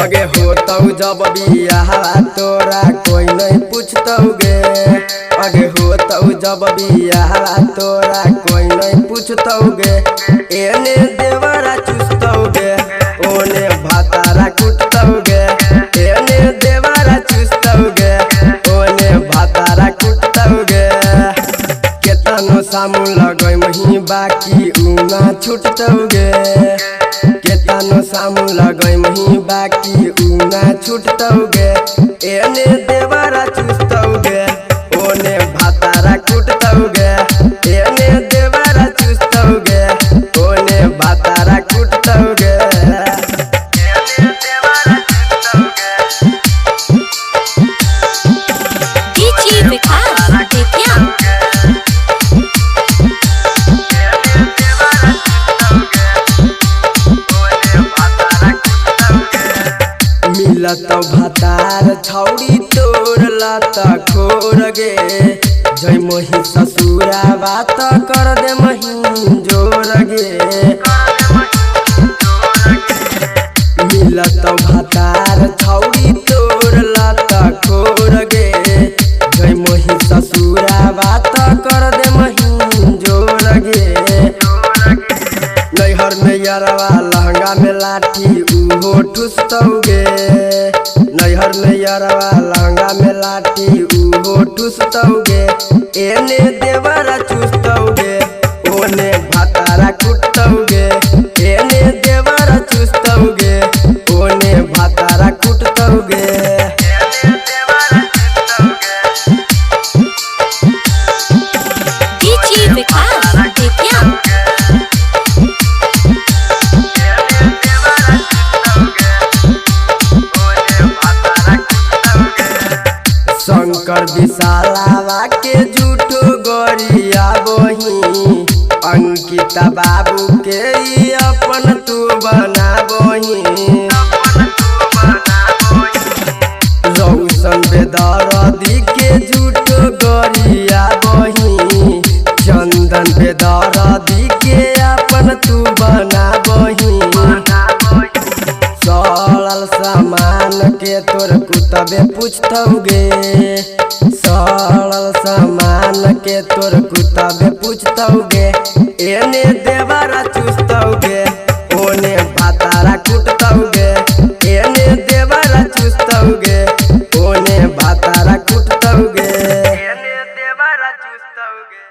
अगे होतौ जब बियाह तोरा कोई नहीं पूछतौ गे। अगे होतौ जब बियाह तोरा कोई नहीं पूछतौ गे। एने देवरा चुस्तौ गे ओने भातारा कुटतौ गे। एने देवरा चुस्तौ गे ओने भातारा कुटतौ गे। केतनो सामू लगै मही बाकी उना छुटतौ गे। केतनो सामू लगै मही बाकी उना छुटतौ गे। एने देवरा चुस्तौ गे ओने भातारा कुटतौ गे। एने देवरा चुस्तौ गे ओने भातारा कुटतौ गे। एने देवरा चुस्तौ गे डीजे विकास बेतिया मिलतौ भातार छौड़ी तोर लत खोर गे। जय मोही ससुरा बात कर दे मही जोर गे। मिलतौ भातार छौड़ी तोर लत खोर गे। जय मोही ससुरा बात कर दे मही जोर गे। नैहर में यरवा लहंगा में लाठी उहो ठुस्तौ गे। नैहर में यरवा लहंगा में लाठी उहो ठुस्तौ गे। एने देवरा चुस्तौ गे ओने भातारा कुटतौ गे। एने देवरा चुस्तौ गे ओने भातारा कुटतौ गे। एने देवरा चुस्तौ गे डीजे विकास बेतिया शंकर विशालावा के झूठो गोरिया बही। अंकिता बाबू के ई अपन तू बना बही। रौशन बेदर्दी के झूठो गोरिया बही। चंदन बेदर्दी के अपन तू बना बही। सड़ल सामान के तोर कुतबे पूछतौ गे। सड़ल सामान के तोर कुतबे पूछतौ गे। एने देवरा चुस्तौ गे ओने भातारा कुटतौ गे। एने देवरा चुस्तौ गे ओने भातारा कुटतौ गे। एने देवरा चुस्तौ गे।